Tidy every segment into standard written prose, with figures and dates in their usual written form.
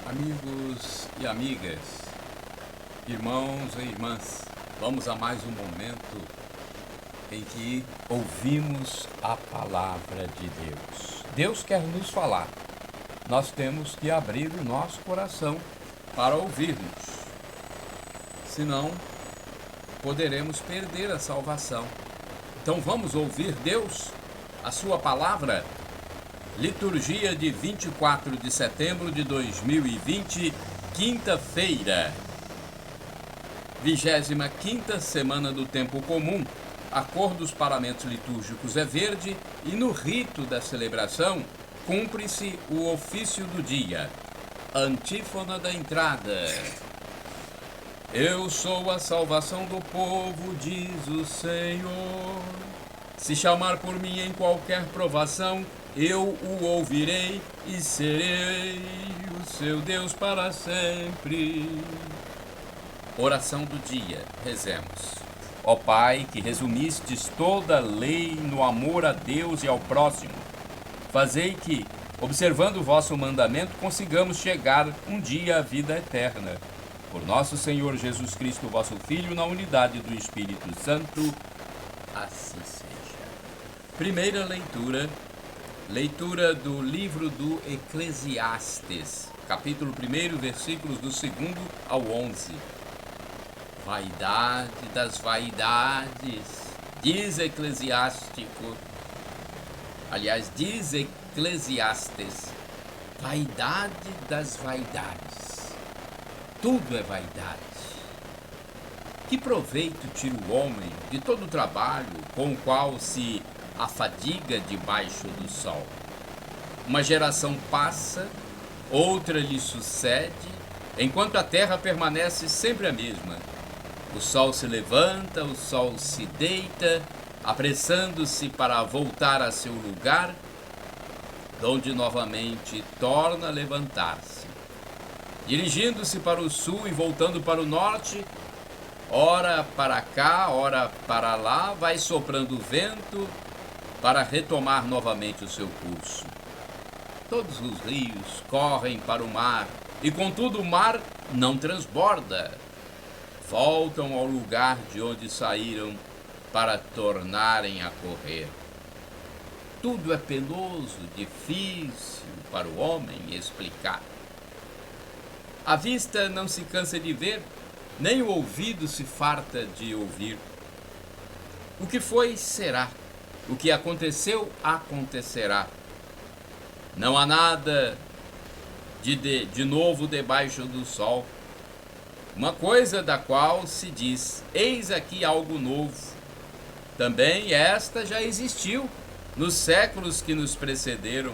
Amigos e amigas, irmãos e irmãs, vamos a mais um momento em que ouvimos a palavra de Deus. Deus quer nos falar. Nós temos que abrir o nosso coração para ouvirmos. Senão, poderemos perder a salvação. Então vamos ouvir Deus, a sua palavra. Liturgia de 24 de setembro de 2020, quinta-feira. 25ª semana do tempo comum. A cor dos paramentos litúrgicos é verde e no rito da celebração cumpre-se o ofício do dia. Antífona da entrada. Eu sou a salvação do povo, diz o Senhor. Se chamar por mim em qualquer provação, eu o ouvirei e serei o seu Deus para sempre. Oração do dia, rezemos. Ó Pai, que resumistes toda a lei no amor a Deus e ao próximo, fazei que, observando o vosso mandamento, consigamos chegar um dia à vida eterna. Por nosso Senhor Jesus Cristo, vosso Filho, na unidade do Espírito Santo, assim seja. Primeira leitura. Leitura do livro do Eclesiastes, capítulo 1, versículos do 2 ao 11. Vaidade das vaidades, diz Eclesiástico, diz Eclesiastes, vaidade das vaidades, tudo é vaidade. Que proveito tira o homem de todo o trabalho com o qual se afadiga debaixo do sol? Uma geração passa, outra lhe sucede, enquanto a terra permanece sempre a mesma. O sol se levanta, o sol se deita, apressando-se para voltar a seu lugar, donde novamente torna a levantar-se. Dirigindo-se para o sul e voltando para o norte, ora para cá, ora para lá, vai soprando o vento para retomar novamente o seu curso. Todos os rios correm para o mar, e contudo o mar não transborda. Voltam ao lugar de onde saíram para tornarem a correr. Tudo é penoso, difícil para o homem explicar. A vista não se cansa de ver, nem o ouvido se farta de ouvir. O que foi, será. O que aconteceu, acontecerá. Não há nada de novo debaixo do sol. Uma coisa da qual se diz, eis aqui algo novo. Também esta já existiu nos séculos que nos precederam.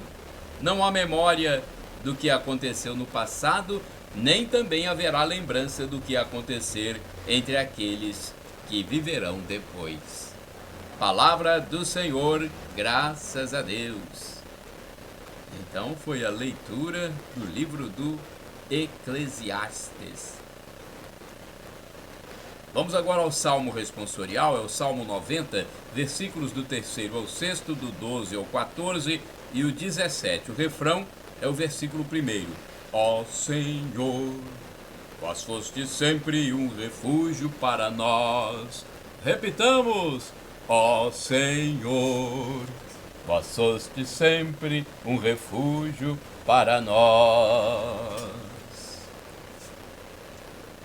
Não há memória do que aconteceu no passado, nem também haverá lembrança do que acontecer entre aqueles que viverão depois. Palavra do Senhor, graças a Deus. Então foi a leitura do livro do Eclesiastes. Vamos agora ao Salmo responsorial, é o Salmo 90, versículos do 3º ao 6º, do 12 ao 14 e o 17. O refrão é o versículo 1. Ó Senhor, vós fostes sempre um refúgio para nós. Repitamos. Ó Senhor, vós fostes sempre um refúgio para nós.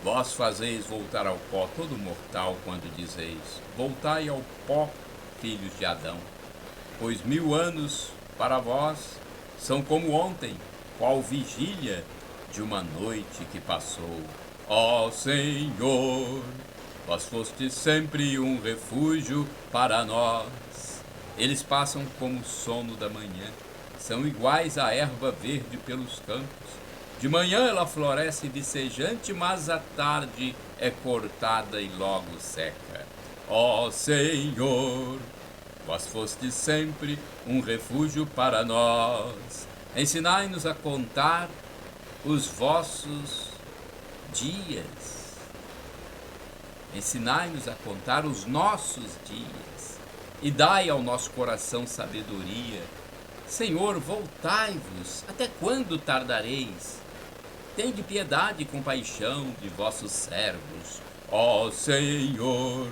Vós fazeis voltar ao pó todo mortal quando dizeis, voltai ao pó, filhos de Adão. Pois 1000 anos para vós são como ontem, qual vigília de uma noite que passou. Ó Senhor, vós fostes sempre um refúgio para nós. Eles passam como o sono da manhã, são iguais à erva verde pelos campos. De manhã ela floresce vicejante, mas à tarde é cortada e logo seca. Ó Senhor, vós fostes sempre um refúgio para nós. Ensinai-nos a contar os vossos dias. Ensinai-nos a contar os nossos dias e dai ao nosso coração sabedoria. Senhor, voltai-vos, até quando tardareis? tende piedade e compaixão de vossos servos. Ó Senhor,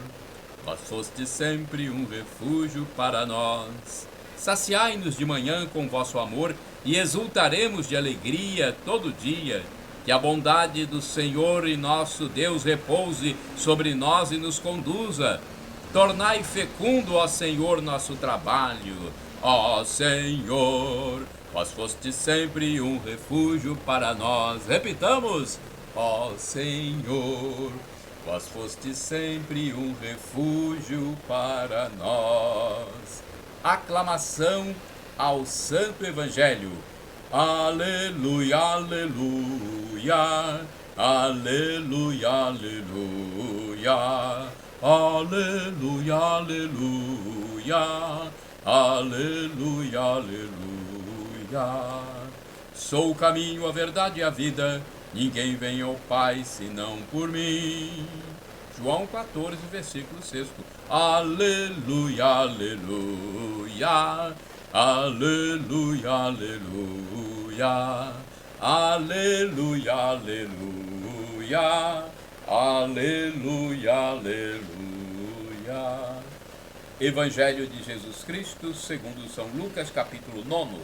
vós fostes sempre um refúgio para nós. Saciai-nos de manhã com vosso amor e exultaremos de alegria todo dia. Que a bondade do Senhor e nosso Deus repouse sobre nós e nos conduza. Tornai fecundo, ó Senhor, nosso trabalho. Ó Senhor, vós fostes sempre um refúgio para nós. Repitamos: ó Senhor, vós fostes sempre um refúgio para nós. Aclamação ao Santo Evangelho. Aleluia, aleluia, aleluia, aleluia, aleluia, aleluia, aleluia, aleluia. Sou o caminho, a verdade e a vida, ninguém vem ao Pai senão por mim. João 14, versículo 6. Aleluia, aleluia, aleluia, aleluia, aleluia, aleluia, aleluia, aleluia. Evangelho de Jesus Cristo segundo São Lucas, capítulo 9,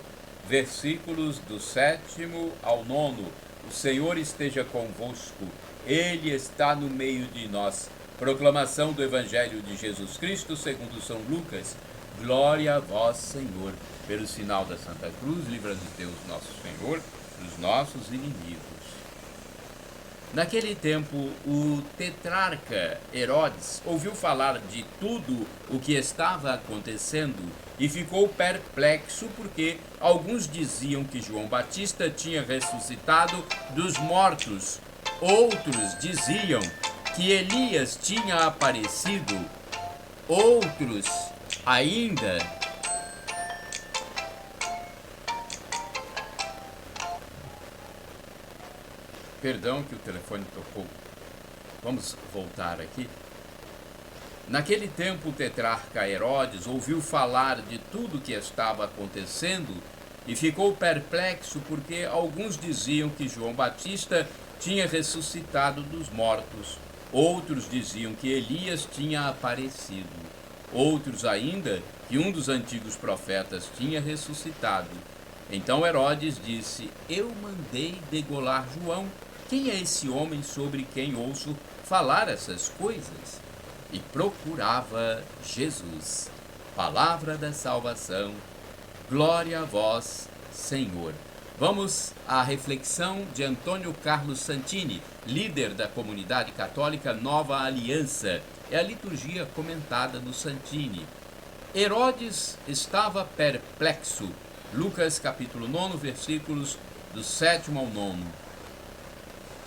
versículos do 7º ao 9. O Senhor esteja convosco, Ele está no meio de nós. Proclamação do Evangelho de Jesus Cristo segundo São Lucas. Glória a vós, Senhor. Pelo sinal da Santa Cruz, livra-nos Deus nosso Senhor dos nossos inimigos. Naquele tempo, o tetrarca Herodes ouviu falar de tudo o que estava acontecendo e ficou perplexo porque alguns diziam que João Batista tinha ressuscitado dos mortos, outros diziam que Elias tinha aparecido, outros ainda Perdão que o telefone tocou. Vamos voltar aqui. Naquele tempo, o tetrarca Herodes ouviu falar de tudo o que estava acontecendo e ficou perplexo porque alguns diziam que João Batista tinha ressuscitado dos mortos, outros diziam que Elias tinha aparecido, outros ainda que um dos antigos profetas tinha ressuscitado. Então Herodes disse: eu mandei degolar João. Quem é esse homem sobre quem ouço falar essas coisas? E procurava Jesus. Palavra da salvação. Glória a vós, Senhor. Vamos à reflexão de Antônio Carlos Santini, líder da comunidade católica Nova Aliança. É a liturgia comentada no Santini. Herodes estava perplexo. Lucas capítulo 9, versículos do 7º ao 9.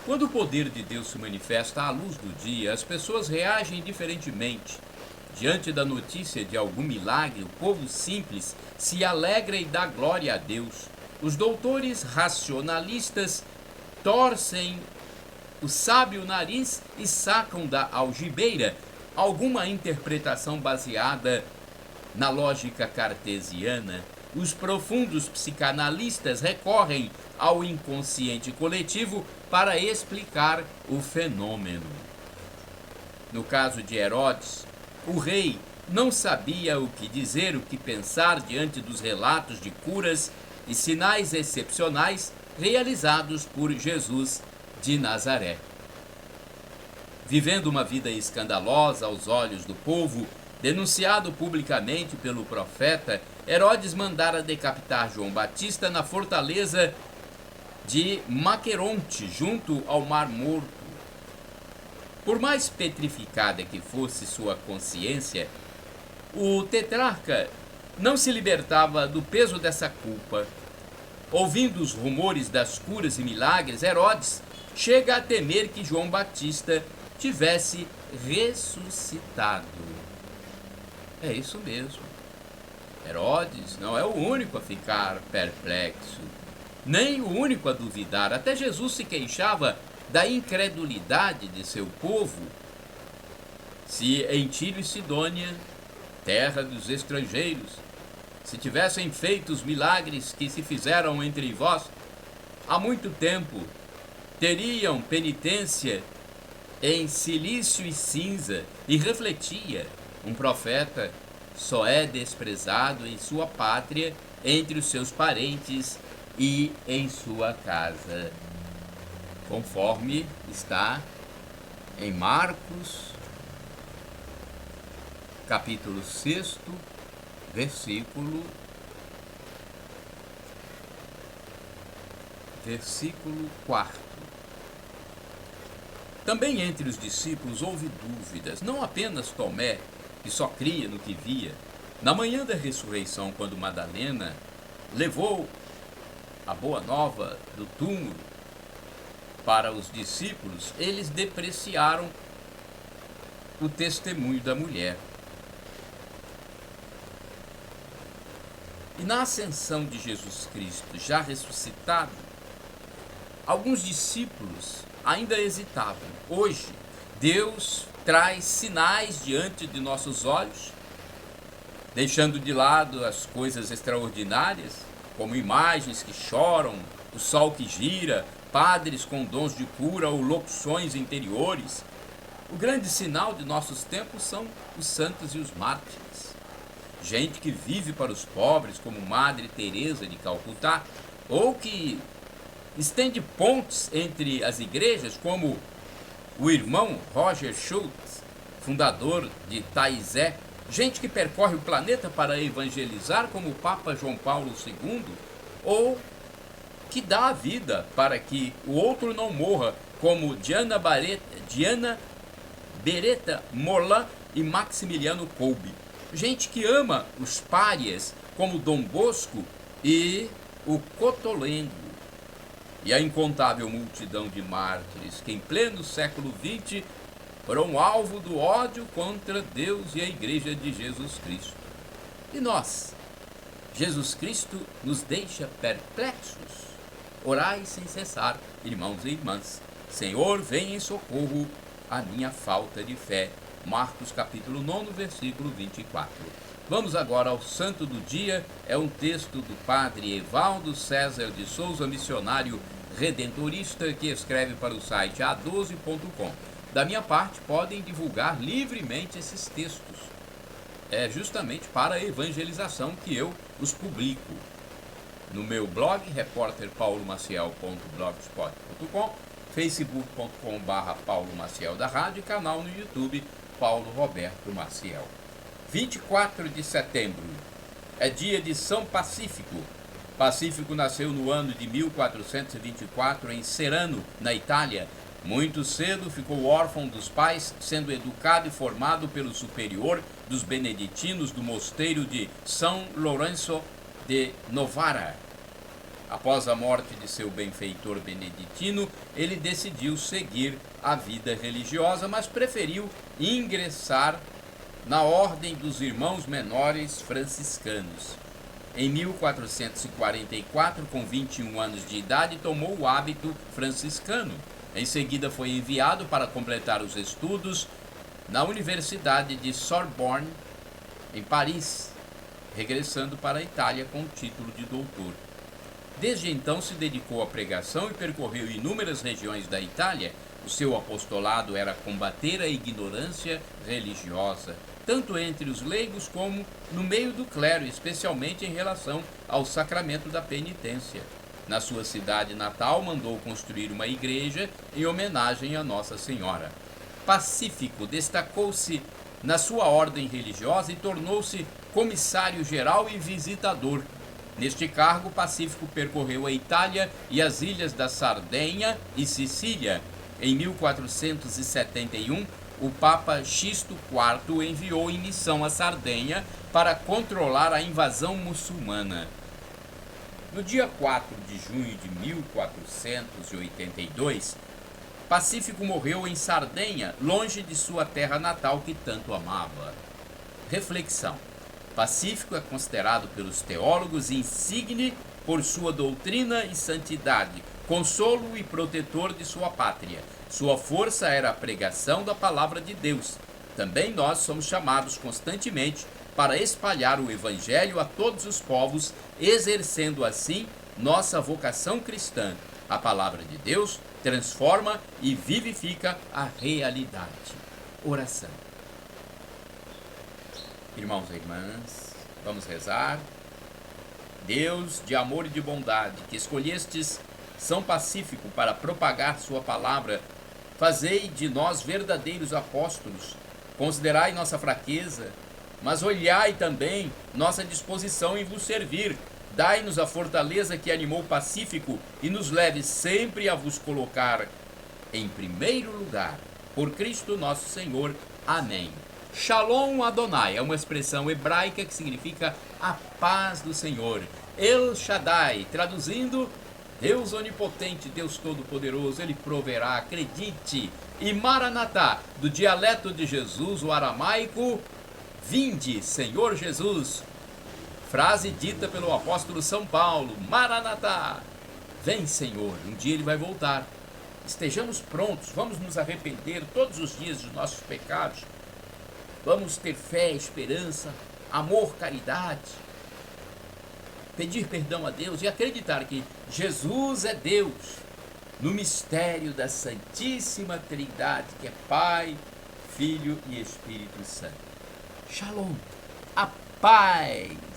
Quando o poder de Deus se manifesta à luz do dia, as pessoas reagem diferentemente. Diante da notícia de algum milagre, o povo simples se alegra e dá glória a Deus. Os doutores racionalistas torcem o sábio nariz e sacam da algibeira alguma interpretação baseada na lógica cartesiana. Os profundos psicanalistas recorrem ao inconsciente coletivo para explicar o fenômeno. No caso de Herodes, o rei não sabia o que dizer, o que pensar diante dos relatos de curas e sinais excepcionais realizados por Jesus de Nazaré. Vivendo uma vida escandalosa aos olhos do povo, denunciado publicamente pelo profeta, Herodes mandara decapitar João Batista na fortaleza de Maqueronte, junto ao Mar Morto. Por mais petrificada que fosse sua consciência, o tetrarca não se libertava do peso dessa culpa. Ouvindo os rumores das curas e milagres, Herodes chega a temer que João Batista tivesse ressuscitado. É isso mesmo. Herodes não é o único a ficar perplexo, nem o único a duvidar. Até Jesus se queixava da incredulidade de seu povo. Se em Tiro e Sidônia, terra dos estrangeiros, se tivessem feito os milagres que se fizeram entre vós há muito tempo, teriam penitência em silício e cinza, e refletia: um profeta só é desprezado em sua pátria, entre os seus parentes e em sua casa. Conforme está em Marcos, capítulo 6, versículo 4. Também entre os discípulos houve dúvidas, não apenas Tomé, que só cria no que via. Na manhã da ressurreição, quando Madalena levou a boa nova do túmulo para os discípulos, eles depreciaram o testemunho da mulher. E na ascensão de Jesus Cristo, já ressuscitado, alguns discípulos ainda hesitavam. Hoje, Deus traz sinais diante de nossos olhos, deixando de lado as coisas extraordinárias, como imagens que choram, o sol que gira, padres com dons de cura ou locuções interiores. O grande sinal de nossos tempos são os santos e os mártires. Gente que vive para os pobres, como Madre Teresa de Calcutá, ou que estende pontes entre as igrejas, como o irmão Roger Schultz, fundador de Taizé. Gente que percorre o planeta para evangelizar, como o Papa João Paulo II, ou que dá a vida para que o outro não morra, como Diana Beretta Molan e Maximiliano Kolbe. Gente que ama os párias, como Dom Bosco e o Cotolengo. E a incontável multidão de mártires que em pleno século XX foram alvo do ódio contra Deus e a Igreja de Jesus Cristo. E nós? Jesus Cristo nos deixa perplexos. Orai sem cessar, irmãos e irmãs. Senhor, vem em socorro à minha falta de fé. Marcos capítulo 9, versículo 24. Vamos agora ao santo do dia. É um texto do padre Evaldo César de Souza, missionário redentorista, que escreve para o site a12.com. Da minha parte, podem divulgar livremente esses textos. É justamente para a evangelização que eu os publico. No meu blog, repórterpaulomaciel.blogspot.com, facebook.com/Paulo Maciel da Rádio e canal no YouTube Paulo Roberto Maciel. 24 de setembro é dia de São Pacífico. Pacífico nasceu no ano de 1424 em Serrano, na Itália. Muito cedo ficou órfão dos pais, sendo educado e formado pelo superior dos beneditinos do mosteiro de São Lourenço de Novara. Após a morte de seu benfeitor beneditino, ele decidiu seguir a vida religiosa, mas preferiu ingressar na Ordem dos Irmãos Menores Franciscanos. Em 1444, com 21 anos de idade, tomou o hábito franciscano. Em seguida foi enviado para completar os estudos na Universidade de Sorbonne, em Paris, regressando para a Itália com o título de doutor. Desde então se dedicou à pregação e percorreu inúmeras regiões da Itália. O seu apostolado era combater a ignorância religiosa, tanto entre os leigos como no meio do clero, especialmente em relação ao sacramento da penitência. Na sua cidade natal, mandou construir uma igreja em homenagem a Nossa Senhora. Pacífico destacou-se na sua ordem religiosa e tornou-se comissário-geral e visitador. Neste cargo, Pacífico percorreu a Itália e as ilhas da Sardenha e Sicília. Em 1471, o Papa Xisto IV enviou em missão a Sardenha para controlar a invasão muçulmana. No dia 4 de junho de 1482, Pacífico morreu em Sardenha, longe de sua terra natal que tanto amava. Reflexão. Pacífico é considerado pelos teólogos insigne por sua doutrina e santidade, consolo e protetor de sua pátria. Sua força era a pregação da palavra de Deus. Também nós somos chamados constantemente para espalhar o evangelho a todos os povos, exercendo assim nossa vocação cristã. A palavra de Deus transforma e vivifica a realidade. Oração. Irmãos e irmãs, vamos rezar. Deus de amor e de bondade, que escolhestes São Pacífico para propagar sua palavra, fazei de nós verdadeiros apóstolos. Considerai nossa fraqueza, mas olhai também nossa disposição em vos servir. Dai-nos a fortaleza que animou Pacífico e nos leve sempre a vos colocar em primeiro lugar. Por Cristo nosso Senhor. Amém. Shalom Adonai é uma expressão hebraica que significa a paz do Senhor. El Shaddai, traduzindo, Deus onipotente, Deus todo-poderoso, Ele proverá, acredite. E Maranatá, do dialeto de Jesus, o aramaico, vinde, Senhor Jesus. Frase dita pelo apóstolo São Paulo, Maranatá, vem Senhor, um dia Ele vai voltar. Estejamos prontos, vamos nos arrepender todos os dias dos nossos pecados. Vamos ter fé, esperança, amor, caridade. Pedir perdão a Deus e acreditar que Jesus é Deus, no mistério da Santíssima Trindade, que é Pai, Filho e Espírito Santo. Shalom, a paz